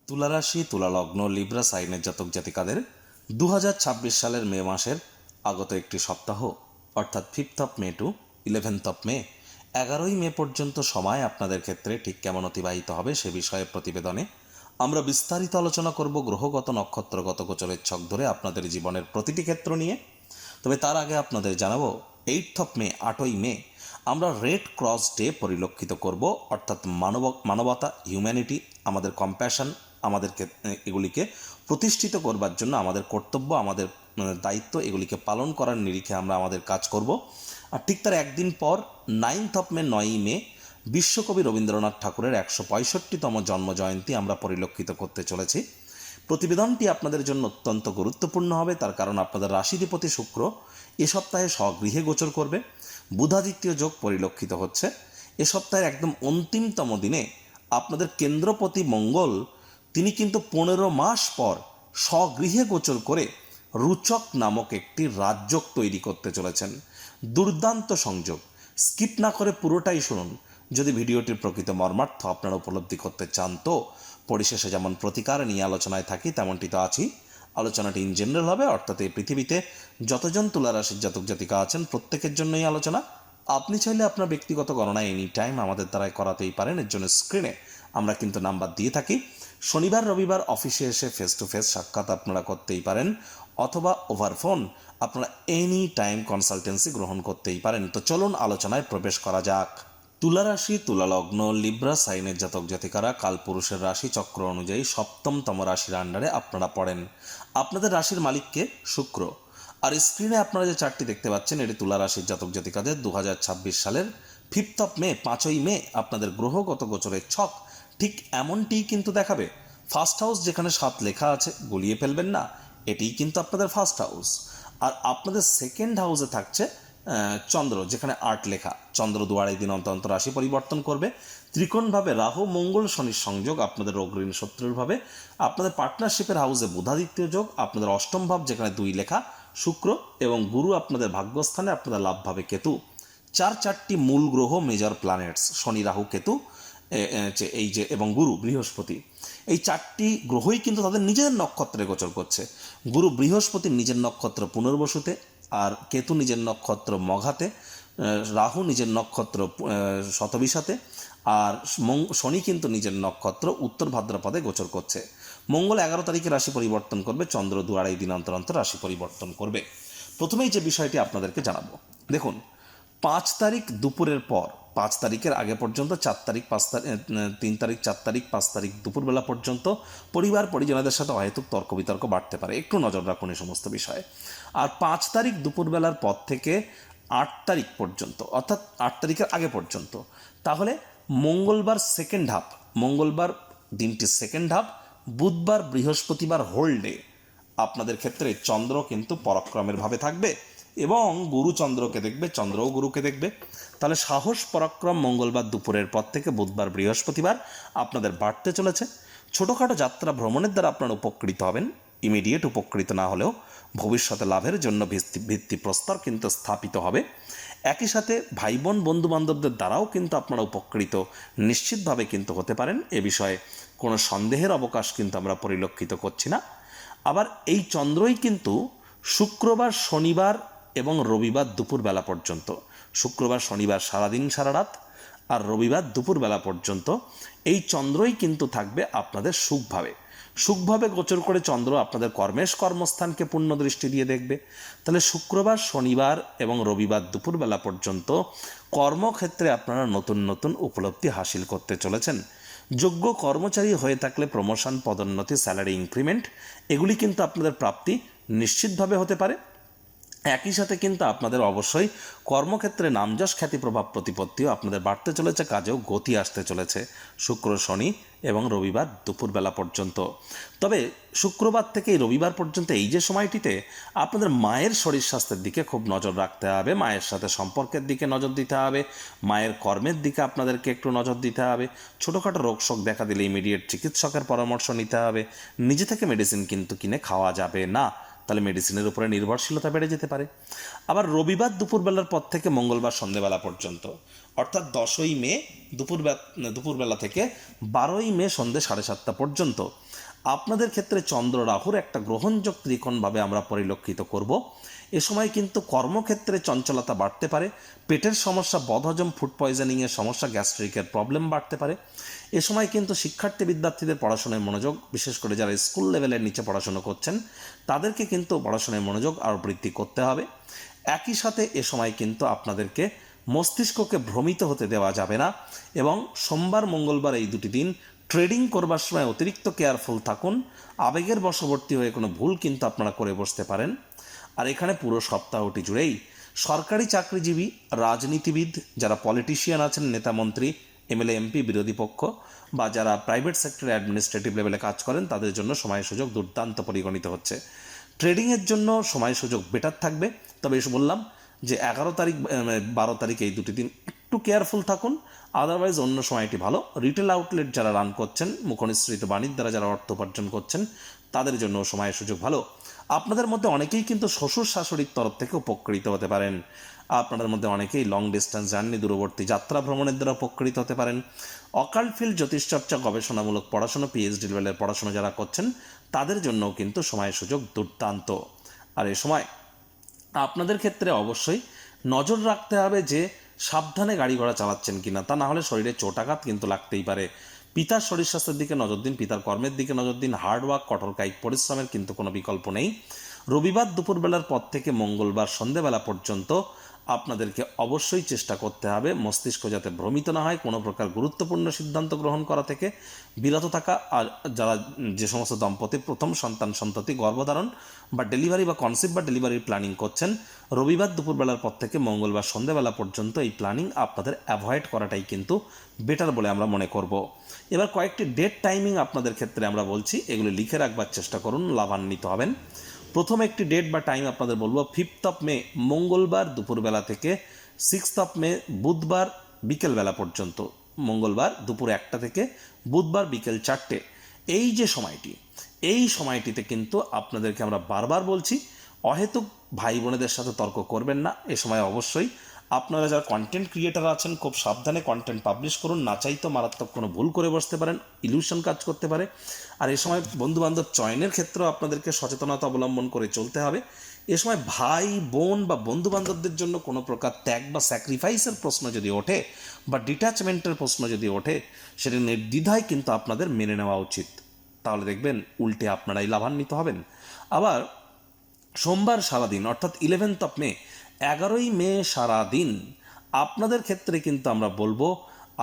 তুলা রাশি, তুলা লগ্ন, লিব্রা সাইনের জাতক জাতিকাদের 2026 সালের মে মাসের আগত একটি সপ্তাহ অর্থাৎ 5 মে টু 11 মে 11ই মে পর্যন্ত সময় আপনাদের ক্ষেত্রে ঠিক কেমন অতিবাহিত হবে সে বিষয়ে প্রতিবেদনে আমরা বিস্তারিত আলোচনা করব গ্রহগত নক্ষত্রগত গোচরের ছক ধরে আপনাদের জীবনের প্রতিটি ক্ষেত্র নিয়ে। তবে তার আগে আপনাদের জানাবো 8 মে 8ই মে আমরা রেড ক্রস ডে পরিলক্ষিত করব, অর্থাৎ মানবতা, হিউম্যানিটি, আমাদের কম্প্যাশন, আমাদেরকে এগুলিকে প্রতিষ্ঠিত করবার জন্য আমাদের কর্তব্য, আমাদের দায়িত্ব, এগুলিকে পালন করার নিরিখে আমরা আমাদের কাজ করব। আর ঠিক তার একদিন পর 9 মে 9ই মে বিশ্বকবি রবীন্দ্রনাথ ঠাকুরের 165তম জন্মজয়ন্তী আমরা পরিলক্ষিত করতে চলেছি। প্রতিবেদনটি আপনাদের জন্য অত্যন্ত গুরুত্বপূর্ণ হবে, তার কারণ আপনাদের রাশিধিপতি শুক্র এ সপ্তাহে স্বগৃহে গোচর করবে। বুধাদিত্য যোগ পরিলক্ষিত হচ্ছে। এ সপ্তাহের একদম অন্তিমতম দিনে আপনাদের কেন্দ্রপতি মঙ্গল তিনি কিন্তু 15 মাস পর স্বগৃহে গোচর করে রুচক নামক একটি রাজযোগ তৈরি করতে চলেছেন। দুর্দান্ত সংযোগ, স্কিপ না করে পুরোটাই শুনুন যদি ভিডিওটির প্রকৃত মর্মার্থ আপনারা উপলব্ধি করতে চান। তো পরিশেষে যেমন প্রতিকার নিয়ে আলোচনায় থাকি তেমনটি তো আছি। আলোচনাটি ইন জেনারেল হবে, অর্থাৎ এই পৃথিবীতে যতজন তুলা রাশির জাতক জাতিকা আছেন প্রত্যেকের জন্যই আলোচনা। আপনি চাইলে আপনার ব্যক্তিগত গণনা এনি টাইম আমাদের দ্বারাই করাতেই পারেন। এর জন্য স্ক্রিনে আমরা কিন্তু নাম্বার দিয়ে থাকি। শনিবার রবিবার অফিসে এসে ফেস টু ফেস সাক্ষাৎ আপনারা করতেই পারেন, অথবা ওভার ফোন আপনারা এনি টাইম কনসালটেন্সি গ্রহণ করতেই পারেন। তো চলুন আলোচনায় প্রবেশ করা যাক। তুলা রাশি, তুলা লগ্ন, লিব্রা সাইনের জাতক জাতিকারা কালপুরুষের রাশি চক্র অনুযায়ী 7তম রাশির আন্ডারে আপনারা পড়েন। আপনাদের রাশির মালিককে শুক্র। আর স্ক্রিনে আপনারা যে চারটি দেখতে পাচ্ছেন এটি তুলা রাশির জাতক জাতিকাদের 2026 সালের 5 মে 5ই মে আপনাদের গ্রহগত গোচরের ছক ঠিক এমনটিই কিন্তু দেখাবে। ফার্স্ট হাউস যেখানে 7 লেখা আছে গুলিয়ে ফেলবেন না, এটিই কিন্তু আপনাদের ফার্স্ট হাউস। আর আপনাদের সেকেন্ড হাউসে থাকছে চন্দ্র, যেখানে 8 লেখা। চন্দ্র 2-2.5 দিন অন্তর অন্তর রাশি পরিবর্তন করবে। ত্রিকোণভাবে রাহু মঙ্গল শনির সংযোগ আপনাদের অগ্রণী শত্রুর ভাবে। আপনাদের পার্টনারশিপের হাউসে বুধাদিত্য যোগ। আপনাদের অষ্টম ভাব যেখানে 2 লেখা শুক্র, এবং গুরু আপনাদের ভাগ্যস্থানে, আপনাদের লাভ ভাবে কেতু। চারটি মূল গ্রহ, মেজর প্ল্যানেটস, শনি রাহু কেতু এই যে, এবং গুরু বৃহস্পতি, এই 4টি গ্রহই কিন্তু তাদের নিজেদের নক্ষত্রে গোচর করছে। গুরু বৃহস্পতির নিজের নক্ষত্র পুনর্বসুতে, আর কেতু নিজের নক্ষত্র মঘাতে, রাহু নিজের নক্ষত্র শতবিশাতে, আর শনি কিন্তু নিজের নক্ষত্র উত্তর ভাদ্রপদে গোচর করছে। মঙ্গল 11 তারিখে রাশি পরিবর্তন করবে। চন্দ্র 2-2.5 দিন অন্তর অন্তর রাশি পরিবর্তন করবে। প্রথমেই যে বিষয়টি আপনাদেরকে জানাবো, দেখুন 5 তারিখ দুপুরের পর, 5 তারিখের আগে পর্যন্ত 4 তারিখ 5 তারিখ 3 তারিখ 4 তারিখ 5 তারিখ দুপুরবেলা পর্যন্ত পরিবার পরিজনদের সাথে অহেতুক তর্ক বিতর্ক বাড়তে পারে, একটু নজর রাখুন এই সমস্ত বিষয়ে। আর 5 তারিখ দুপুরবেলার পর থেকে 8 তারিখ পর্যন্ত, অর্থাৎ 8 তারিখের আগে পর্যন্ত, তাহলে মঙ্গলবার সেকেন্ড হাফ, মঙ্গলবার দিনটি সেকেন্ড হাফ, বুধবার বৃহস্পতিবার হোল ডে আপনাদের ক্ষেত্রে চন্দ্র কিন্তু পরাক্রমের ভাবে থাকবে, এবং গুরু চন্দ্রকে দেখবে, চন্দ্রও গুরুকে দেখবে। তাহলে সাহস পরাক্রম মঙ্গলবার দুপুরের পর থেকে বুধবার বৃহস্পতিবার আপনাদের বাড়তে চলেছে। ছোটোখাটো যাত্রা ভ্রমণের দ্বারা আপনারা উপকৃত হবেন, ইমিডিয়েট উপকৃত না হলেও ভবিষ্যতে লাভের জন্য ভিত্তিপ্রস্তর কিন্তু স্থাপিত হবে। একই সাথে ভাই বোন বন্ধু বান্ধবদের দ্বারাও কিন্তু আপনারা উপকৃত নিশ্চিতভাবে কিন্তু হতে পারেন, এ বিষয়ে কোনো সন্দেহের অবকাশ কিন্তু আমরা পরিলক্ষিত করছি না। আবার এই চন্দ্রই কিন্তু শুক্রবার শনিবার এবং রবিবার দুপুরবেলা পর্যন্ত, শুক্রবার শনিবার সারাদিন সারা রাত, আর রবিবার দুপুরবেলা পর্যন্ত এই চন্দ্রই কিন্তু থাকবে আপনাদের সুখভাবে গোচর করে। চন্দ্র আপনাদের কর্মস্থানকে পূর্ণ দৃষ্টি দিয়ে দেখবে। তাহলে শুক্রবার শনিবার এবং রবিবার দুপুরবেলা পর্যন্ত কর্মক্ষেত্রে আপনারা নতুন নতুন উপলব্ধি হাসিল করতে চলেছেন। যোগ্য কর্মচারী হয়ে থাকলে প্রমোশন, পদোন্নতি, স্যালারি ইনক্রিমেন্ট এগুলি কিন্তু আপনাদের প্রাপ্তি নিশ্চিতভাবে হতে পারে। একই সাথে কিন্তু আপনাদের অবশ্যই কর্মক্ষেত্রে নামযশ, খ্যাতি, প্রভাব, প্রতিপত্তিও আপনাদের বাড়তে চলেছে, কাজেও গতি আসতে চলেছে শুক্র, শনি এবং রবিবার দুপুরবেলা পর্যন্ত। তবে শুক্রবার থেকে রবিবার পর্যন্ত এই যে সময়টিতে আপনাদের মায়ের শরীর স্বাস্থ্যের দিকে খুব নজর রাখতে হবে, মায়ের সাথে সম্পর্কের দিকে নজর দিতে হবে, মায়ের কর্মের দিকে আপনাদেরকে একটু নজর দিতে হবে। ছোটোখাটো রোগশোক দেখা দিলে ইমিডিয়েট চিকিৎসকের পরামর্শ নিতে হবে। নিজে থেকে মেডিসিন কিন্তু কিনে খাওয়া যাবে না। তাহলে মেডিসিনের উপরে নির্ভরশীলতা বেড়ে যেতে পারে। আবার রবিবার দুপুরবেলার পর থেকে মঙ্গলবার সন্ধেবেলা পর্যন্ত, অর্থাৎ 10ই মে দুপুরবেলা থেকে 12ই মে সন্ধে 7:30 পর্যন্ত আপনাদের ক্ষেত্রে চন্দ্র রাহুর একটা গ্রহণযোগ ত্রিকোণভাবে আমরা পরিলক্ষিত করব। এ সময় কিন্তু কর্মক্ষেত্রে চঞ্চলতা বাড়তে পারে, পেটের সমস্যা, বদহজম, ফুড পয়জনিংয়ের সমস্যা, গ্যাস্ট্রিকের প্রবলেম বাড়তে পারে। এ সময় কিন্তু শিক্ষার্থী বিদ্যার্থীদের পড়াশোনায় মনোযোগ, বিশেষ করে যারা স্কুল লেভেলের নিচে পড়াশোনা করছেন তাদেরকে কিন্তু পড়াশোনায় মনোযোগ আরও বৃদ্ধি করতে হবে। একই সাথে এ সময় কিন্তু আপনাদেরকে মস্তিষ্ককে ভ্রমিত হতে দেওয়া যাবে না, এবং সোমবার মঙ্গলবার এই দুটি দিন ট্রেডিং করবার সময় অতিরিক্ত কেয়ারফুল থাকুন। আবেগের বশবর্তী হয়ে কোনো ভুল কিন্তু আপনারা করে বসতে পারেন। আর এখানে পুরো সপ্তাহটি জুড়েই সরকারি চাকরিজীবী, রাজনীতিবিদ, যারা পলিটিশিয়ান আছেন, নেতামন্ত্রী, এমএলএ, এমপি, বিরোধী পক্ষ, বা যারা প্রাইভেট সেক্টরে অ্যাডমিনিস্ট্রেটিভ লেভেলে কাজ করেন, তাদের জন্য সময় সুযোগ দুর্দান্ত পরিগণিত হচ্ছে। ট্রেডিংয়ের জন্য সময় সুযোগ বেটার থাকবে, তবে এসে বললাম যে 11 তারিখ 12 তারিখ এই দুটি দিন একটু কেয়ারফুল থাকুন, আদারওয়াইজ অন্য সময়টি ভালো। রিটেল আউটলেট যারা রান করছেন, মুখনিসৃত বাণিজ্য দ্বারা যারা অর্থ উপার্জন করছেন, তাদের জন্য সময় সুযোগ ভালো। আপনাদের মধ্যে অনেকেই কিন্তু শ্বশুর শাশুড়ির তরফ থেকে উপকৃত হতে পারেন। আপনাদের মধ্যে অনেকেই লং ডিস্টেন্স জার্নি, দূরবর্তী যাত্রা ভ্রমণের দ্বারা উপকৃত হতে পারেন। অকাল্ট ফিল্ড, জ্যোতিষচর্চা, গবেষণামূলক পড়াশোনা, পিএইচডি লেভেলের পড়াশোনা যারা করছেন, তাদের জন্যও কিন্তু সময় সুযোগ দুর্দান্ত। আর এ সময় আপনাদের ক্ষেত্রে অবশ্যই নজর রাখতে হবে যে সাবধানে গাড়ি ঘোড়া চালাচ্ছেন কিনা, তা না হলে শরীরে চোটাঘাত কিন্তু লাগতেই পারে। পিতার শরীর স্বাস্থ্যের দিকে নজর দিন, পিতার কর্মের দিকে নজর দিন। হার্ডওয়ার্ক, কঠোর কায়িক পরিশ্রমের কিন্তু কোনো বিকল্প নেই। রবিবার দুপুরবেলার পর থেকে মঙ্গলবার সন্ধেবেলা পর্যন্ত আপনাদেরকে অবশ্যই চেষ্টা করতে হবে মস্তিষ্ক যাতে ভ্রমিত না হয়, কোনো প্রকার গুরুত্বপূর্ণ সিদ্ধান্ত গ্রহণ করা থেকে বিরত থাকা। আর যারা যে সমস্ত দম্পতি প্রথম সন্ততি গর্ভধারণ বা ডেলিভারি বা কনসেপ্ট বা ডেলিভারির প্ল্যানিং করছেন, রবিবার দুপুরবেলার পর থেকে মঙ্গলবার সন্ধেবেলা পর্যন্ত এই প্ল্যানিং আপনাদের অ্যাভয়েড করাটাই কিন্তু বেটার বলে আমরা মনে করব। এবার কয়েকটি ডেট টাইমিং আপনাদের ক্ষেত্রে আমরা বলছি, এগুলি লিখে রাখবার চেষ্টা করুন, লাভান্বিত হবেন। প্রথম একটি ডেট বা টাইম আপনাদের বলবো 5 মে মঙ্গলবার দুপুরবেলা থেকে 6 মে বুধবার বিকেলবেলা পর্যন্ত। মঙ্গলবার দুপুর 1টা থেকে বুধবার বিকেল 4টে, এই যে সময়টি, এই সময়টিতে কিন্তু আপনাদেরকে আমরা বারবার বলছি অহেতুক ভাই বোনেদের সাথে তর্ক করবেন না। এ সময় অবশ্যই আপনারা যারা কন্টেন্ট ক্রিয়েটার আছেন খুব সাবধানে কন্টেন্ট পাবলিশ করুন, না চাইতো মারাত্মক কোনো ভুল করে বসতে পারেন, ইলিউশন কাজ করতে পারে। আর এই সময় বন্ধুবান্ধব চয়নের ক্ষেত্রেও আপনাদেরকে সচেতনতা অবলম্বন করে চলতে হবে। এ সময় ভাই বোন বা বন্ধুবান্ধবদের জন্য কোনো প্রকার ত্যাগ বা স্যাক্রিফাইসের প্রশ্ন যদি ওঠে বা ডিট্যাচমেন্টের প্রশ্ন যদি ওঠে, সেটা নির্দ্বিধায় কিন্তু আপনাদের মেনে নেওয়া উচিত, তাহলে দেখবেন উল্টে আপনারাই লাভান্বিত হবেন। আবার সোমবার সারাদিন অর্থাৎ 11 মে 11ই মে সারাদিন আপনাদের ক্ষেত্রে কিন্তু আমরা বলবো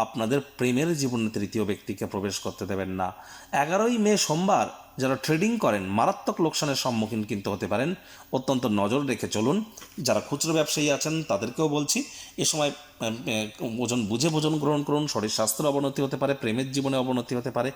আপনাদের প্রেমের জীবনে তৃতীয় ব্যক্তিকে প্রবেশ করতে দেবেন না। 11ই মে সোমবার যারা ট্রেডিং করেন মারাত্মক লোকসানের সম্মুখীন কিন্তু হতে পারেন, অত্যন্ত নজর রেখে চলুন। যারা খুচরো ব্যবসায়ী আছেন তাদেরকেও বলছি এ সময় ওজন বুঝে ভোজন গ্রহণ করুন। শরীর স্বাস্থ্যের অবনতি হতে পারে, প্রেমের জীবনে অবনতি হতে পারে।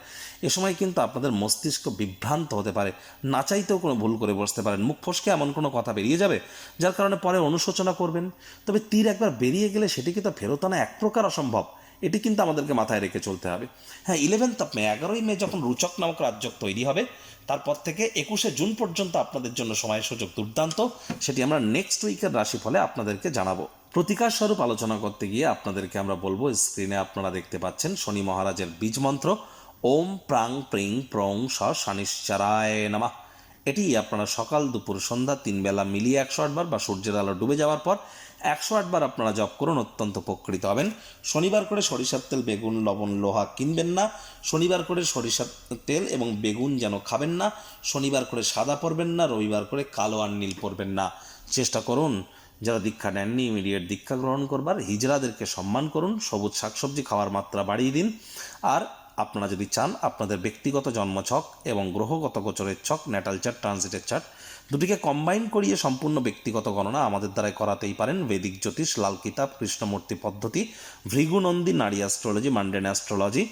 এ সময় কিন্তু আপনাদের মস্তিষ্ক বিভ্রান্ত হতে পারে, না চাইতেও কোনো ভুল করে বসতে পারেন, মুখ ফসকে এমন কোনো কথা বেরিয়ে যাবে যার কারণে পরে অনুশোচনা করবেন। তবে তীর একবার বেরিয়ে গেলে সেটিকে তো ফেরত আনা এক প্রকার অসম্ভব, এটি কিন্তু আমাদেরকে মাথায় রেখে চলতে হবে। হ্যাঁ, 11 মে 11ই মে যখন রুচক নামক রাজযোগ তৈরি হবে, তারপর থেকে 21শে জুন পর্যন্ত আপনাদের জন্য সময় সুযোগ দুর্দান্ত। সেটি আমরা নেক্সট উইকের রাশিফলে আপনাদেরকে জানাবো। প্রতিকার স্বরূপ আলোচনা করতে গিয়ে আপনাদেরকে আমরা বলবো, স্ক্রিনে আপনারা দেখতে পাচ্ছেন শনি মহারাজের বীজ মন্ত্র ওম প্রাং প্রিং প্রং স শনিশ্চরায় নমঃ। এটি আপনারা সকাল দুপুর সন্ধ্যা 3 বেলা মিলিয়ে 108 বার বা সূর্যের আলো ডুবে যাওয়ার পর 108 বার আপনারা জপ করুন, অত্যন্ত উপকৃত হবেন। শনিবার করে সরিষার তেল, বেগুন, লবণ, লোহা কিনবেন না। শনিবার করে সরিষার তেল এবং বেগুন যেন খাবেন না। শনিবার করে সাদা পরবেন না। রবিবার করে কালো আর নীল পরবেন না। চেষ্টা করুন যারা দীক্ষা নেননি ইমিডিয়েট দীক্ষা গ্রহণ করবার, হিজড়াদেরকে সম্মান করুন, সবুজ শাকসবজি খাওয়ার মাত্রা বাড়িয়ে দিন। আর আপনারা যদি চান আপনাদের ব্যক্তিগত জন্মছক এবং গ্রহগত গোচরের ছক, ন্যাটাল চার্ট, ট্রানজিটের চার্ট দুটিকে কম্বাইন করিয়ে সম্পূর্ণ ব্যক্তিগত গণনা আমাদের দ্বারাই করাতেই পারেন। বৈদিক জ্যোতিষ, লাল কিতাব, কৃষ্ণমূর্তি পদ্ধতি, ভৃগুনন্দী, নারী অ্যাস্ট্রোলজি, মান্ডেন অ্যাস্ট্রোলজি,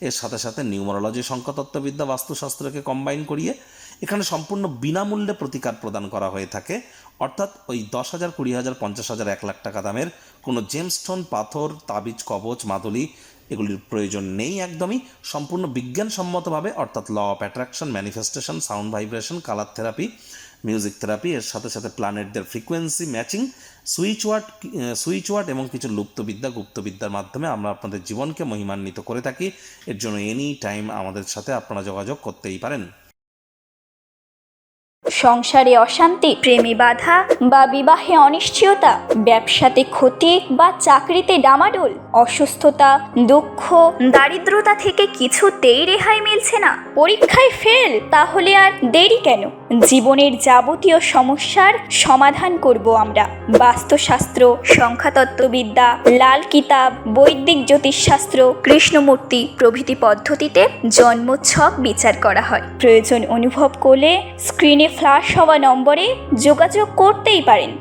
এর সাথে সাথে নিউমারোলজি, সংখ্যাতত্ত্ববিদ্যা, বাস্তুশাস্ত্রকে কম্বাইন করিয়ে এখানে সম্পূর্ণ বিনামূল্যে প্রতিকার প্রদান করা হয়ে থাকে। অর্থাৎ ওই 10,000, 20,000, 50,000, 1 লাখ টাকা দামের কোনো জেমস্টোন, পাথর, তাবিজ, কবচ, মাদুলি এগুলির প্রয়োজন নেই একদমই। সম্পূর্ণ বিজ্ঞানসম্মতভাবে, অর্থাৎ law of attraction, manifestation, sound vibration, colour therapy, music therapy, এর সাথে সাথে প্ল্যানেটদের ফ্রিকোয়েন্সি ম্যাচিং, সুইচ ওয়ার্ড এবং কিছু লুপ্তবিদ্যা, গুপ্তবিদ্যার মাধ্যমে আমরা আপনাদের জীবনকে মহিমান্বিত করে থাকি। এর জন্য এনি টাইম আমাদের সাথে আপনারা যোগাযোগ করতেই পারেন। সংসারে অশান্তি, প্রেমে বাধা বা বিবাহে অনিশ্চয়তা, ব্যবসাতে ক্ষতি বা চাকরিতে ডামাডোল, অসুস্থতা, দুঃখ, দারিদ্রতা থেকে কিছুতেই রেহাই মিলছে না, পরীক্ষায় ফেল, তাহলে আর দেরি কেন? জীবনের যাবতীয় সমস্যার সমাধান করব আমরা। বাস্তুশাস্ত্র, সংখ্যাতত্ত্ববিদ্যা, লাল কিতাব, বৈদিক জ্যোতিষশাস্ত্র, কৃষ্ণমূর্তি প্রভৃতি পদ্ধতিতে জন্মছক বিচার করা হয়। প্রয়োজন অনুভব করলে স্ক্রিনে ফ্ল্যাশ হওয়া নম্বরে যোগাযোগ করতেই পারেন।